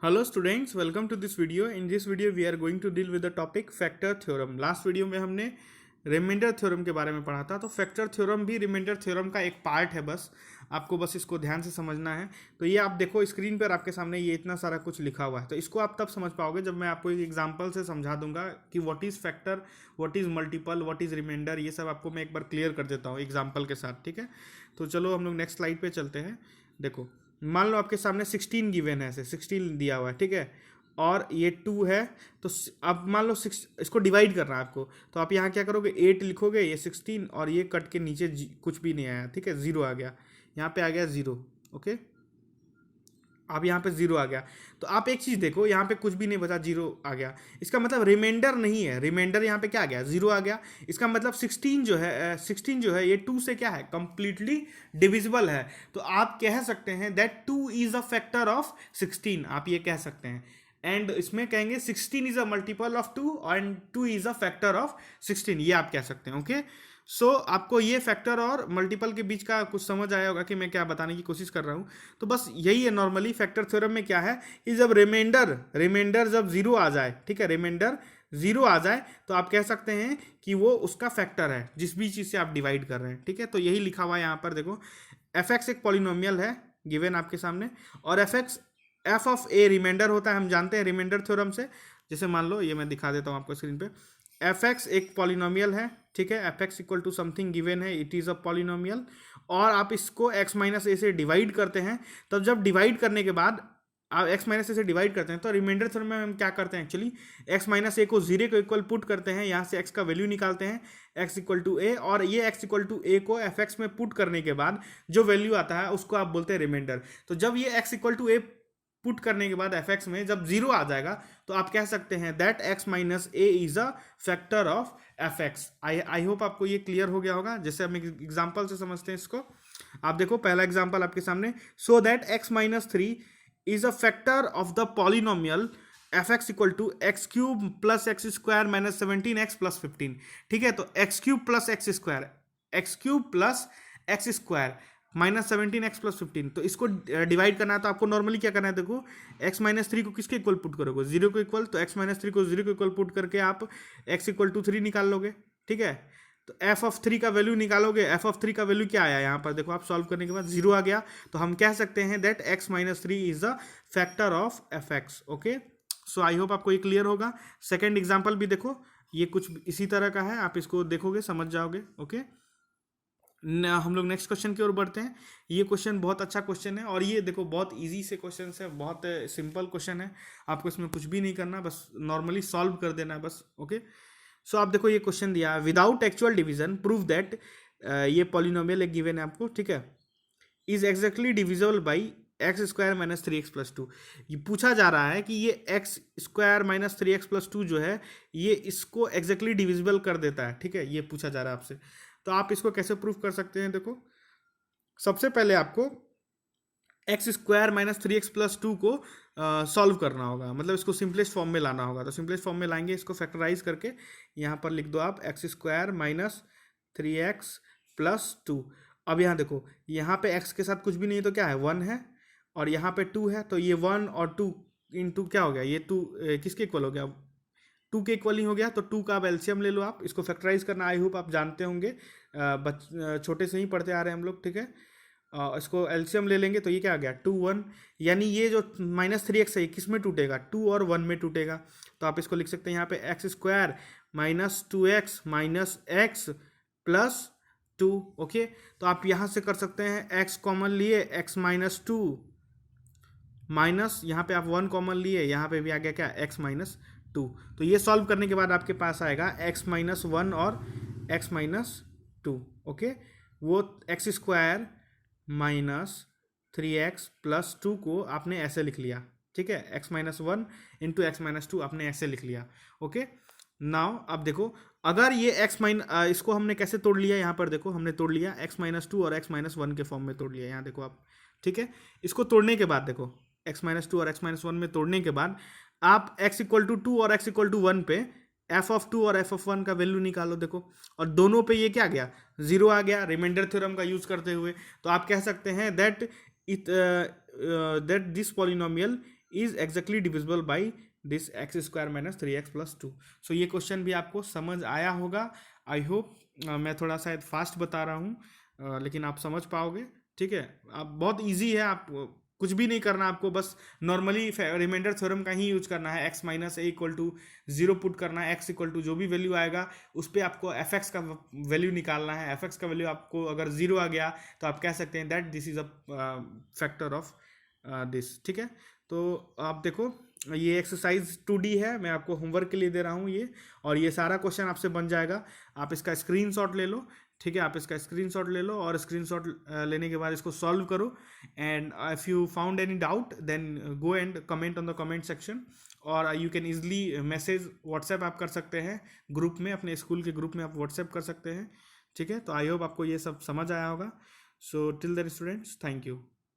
Hello students, welcome to this video. In this video we are going to deal with the topic factor theorem. Last video में हमने remainder theorem के बारे में पढ़ा था। तो फैक्टर थ्योरम भी रिमाइंडर थ्योरम का एक पार्ट है, बस आपको बस इसको ध्यान से समझना है। तो ये आप देखो स्क्रीन पर आपके सामने ये इतना सारा कुछ लिखा हुआ है, तो इसको आप तब समझ पाओगे जब मैं आपको एक एग्जांपल से समझा दूंगा कि what is factor, what is multiple, what is remainder. ये सब आपको मैं एक बार क्लियर कर देता हूँ एग्जाम्पल के साथ, ठीक है। तो चलो हम लोग नेक्स्ट स्लाइड पर चलते हैं। देखो मान लो आपके सामने 16 गिवन है, ऐसे 16 दिया हुआ है, ठीक है, और ये 2 है। तो अब मान लो 6, इसको डिवाइड करना है आपको, तो आप यहाँ क्या करोगे, 8 लिखोगे, ये 16 और ये कट के नीचे कुछ भी नहीं आया, ठीक है, 0 आ गया, यहाँ पे आ गया 0। ओके, अब यहाँ पे 0 आ गया। तो आप एक चीज़ देखो, यहाँ पे कुछ भी नहीं बचा, 0 आ गया। इसका मतलब रिमाइंडर नहीं है, रिमाइंडर यहाँ पे क्या आ गया, 0 आ गया। इसका मतलब 16 जो है ये 2 से क्या है, कंप्लीटली डिविजिबल है। तो आप कह सकते हैं that 2 is a factor of 16, आप ये कह सकते हैं। एंड इसमें कहेंगे 16 is a multiple of 2 and 2 is a factor of 16, ये आप कह सकते हैं। ओके, सो आपको ये फैक्टर और मल्टीपल के बीच का कुछ समझ आया होगा कि मैं क्या बताने की कोशिश कर रहा हूँ। तो बस यही है नॉर्मली फैक्टर थ्योरम में क्या है कि जब रिमाइंडर जब 0 आ जाए, ठीक है, रिमाइंडर 0 आ जाए तो आप कह सकते हैं कि वो उसका फैक्टर है जिस भी चीज़ से आप डिवाइड कर रहे हैं, ठीक है। तो यही लिखा हुआ है यहाँ पर, देखो एफ एक्स एक पॉलिनोमियल है गिवन आपके सामने, और एफ ऑफ ए रिमाइंडर होता है, हम जानते हैं रिमाइंडर थ्योरम से। जैसे मान लो ये मैं दिखा देता हूँ आपको स्क्रीन पे, एफ एक्स एक पॉलिनोमियल है, ठीक है, f x equal to something given है, इट इज़ अ पॉलिनोमियल, और आप इसको एक्स माइनस ए से डिवाइड करते हैं। तब जब डिवाइड करने के बाद आप एक्स माइनस ए से डिवाइड करते हैं तो रिमाइंडर थ्योरम में हम क्या करते हैं, एक्चुअली एक्स माइनस ए को 0 के इक्वल पुट करते हैं, यहाँ से एक्स का वैल्यू निकालते हैं, एक्स इक्वल टू ए, और ये एक्स इक्वल टू ए को एफ एक्स में पुट करने के बाद जो वैल्यू आता है उसको आप बोलते हैं रिमाइंडर। तो जब ये x equal to a put करने के बाद एफ एक्स में जब 0 आ जाएगा तो आप कह सकते हैं that x minus A is a factor of F x. I hope आपको ये क्लियर हो गया होगा। जैसे हम एग्जाम्पल से समझते हैं इसको, आप देखो पहला एग्जाम्पल आपके सामने, so that x minus 3 is a factor of the polynomial f x equal to x cube plus x square minus 17 x plus 15, ठीक है। तो x cube plus x square minus 17 x plus 15, तो इसको divide करना है। तो आपको normally क्या करना है, देखो एक्स माइनस 3 को किसके इक्वल पुट करोगे, 0 को इक्वल, तो एक्स माइनस 3 को 0 को इक्वल पुट करके आप एक्स इक्वल टू 3 निकाल लोगे, ठीक है। तो एफ ऑफ 3 का वैल्यू निकालोगे, एफ ऑफ 3 का वैल्यू क्या आया यहाँ पर, देखो आप सॉल्व करने के बाद 0 आ गया। तो हम कह सकते हैं that x minus 3 is the factor of F x. Okay, so I hope आपको ये क्लियर होगा। सेकेंड एग्जाम्पल भी देखो, ये कुछ इसी तरह का है, आप इसको देखोगे समझ जाओगे। ओके, हम लोग नेक्स्ट क्वेश्चन की ओर बढ़ते हैं। ये क्वेश्चन बहुत अच्छा क्वेश्चन है, और ये देखो बहुत इजी से क्वेश्चन है, बहुत सिंपल क्वेश्चन है, आपको इसमें कुछ भी नहीं करना, बस नॉर्मली सॉल्व कर देना है बस। ओके, सो आप देखो ये क्वेश्चन दिया है, without actual division prove that, ये पॉलिनोमियल एक गिवन है आपको, ठीक है, is exactly divisible by x square minus 3x plus 2। ये पूछा जा रहा है कि ये x square minus 3x plus 2 जो है ये इसको एग्जैक्टली डिविजिबल कर देता है, ठीक है, ये पूछा जा रहा है आपसे। तो आप इसको कैसे प्रूफ कर सकते हैं, देखो सबसे पहले आपको x square minus 3x plus 2 को सॉल्व करना होगा, मतलब इसको सिंपलेस्ट फॉर्म में लाना होगा। तो सिंपलेस्ट फॉर्म में लाएंगे, इसको फैक्टराइज करके यहाँ पर लिख दो आप x square minus 3x plus 2। अब यहाँ देखो, यहाँ पे x के साथ कुछ भी नहीं तो क्या है, 1 है, और यहाँ पे 2 है, तो ये 1 और 2 इंटू क्या हो गया, ये 2 किसके इक्वल हो गया, 2 के इक्वल ही हो गया। तो 2 का आप एलसीएम ले लो, आप इसको फैक्टराइज करना आई होप आप जानते होंगे, छोटे से ही पढ़ते आ रहे हैं हम लोग, ठीक है। इसको एलसीएम ले लेंगे तो ये क्या आ गया, 2 1, यानी ये जो माइनस 3x है किस में टूटेगा, 2 और 1 में टूटेगा। तो आप इसको लिख सकते हैं यहाँ पे x square minus 2x minus x plus 2। Okay, तो आप यहाँ से कर सकते हैं x कॉमन लिए, x माइनस 2 माइनस यहाँ पे आप 1 कॉमन लिए, यहाँ पे भी आ गया क्या, x माइनस 2। तो ये सॉल्व करने के बाद आपके पास आएगा x माइनस 1 और x माइनस 2। ओके, वो x square minus 3x plus 2 को आपने ऐसे लिख लिया, ठीक है, x minus 1 into x minus 2 आपने ऐसे लिख लिया। ओके, नाउ अब देखो अगर ये इसको हमने कैसे तोड़ लिया, यहाँ पर देखो हमने तोड़ लिया x माइनस 2 और x माइनस 1 के फॉर्म में तोड़ लिया, यहाँ देखो आप, ठीक है। इसको तोड़ने के बाद देखो x माइनस 2 और x माइनस 1 में तोड़ने के बाद आप x इक्वल टू 2 और x इक्वल टू 1 पे एफ ऑफ 2 और एफ ऑफ 1 का वैल्यू निकालो, देखो, और दोनों पे ये क्या गया, 0 आ गया रिमाइंडर थ्योरम का यूज करते हुए। तो आप कह सकते हैं that this polynomial is exactly divisible by this x square minus 3x plus 2। सो ये क्वेश्चन भी आपको समझ आया होगा, आई होप। मैं थोड़ा शायद फास्ट बता रहा हूँ, लेकिन आप समझ पाओगे, ठीक है। आप बहुत इजी है, आप कुछ भी नहीं करना आपको, बस नॉर्मली रिमाइंडर थ्योरम का ही यूज करना है। x minus a equal to 0 put करना है, x इक्वल टू जो भी वैल्यू आएगा उस पर आपको fx का वैल्यू निकालना है। fx का वैल्यू आपको अगर 0 आ गया तो आप कह सकते हैं that this is a factor of this, ठीक है। तो आप देखो ये एक्सरसाइज 2D है, मैं आपको होमवर्क के लिए दे रहा हूँ ये, और ये सारा क्वेश्चन आपसे बन जाएगा। आप इसका स्क्रीनशॉट ले लो, ठीक है। आप इसका स्क्रीनशॉट ले लो और स्क्रीनशॉट लेने के बाद इसको सॉल्व करो। And if you found any doubt then go and comment on the comment section, और you can easily message WhatsApp आप कर सकते हैं ग्रुप में, अपने स्कूल के ग्रुप में आप व्हाट्सएप कर सकते हैं, ठीक है। तो आई होप आपको ये सब समझ आया होगा। So till then students, thank you.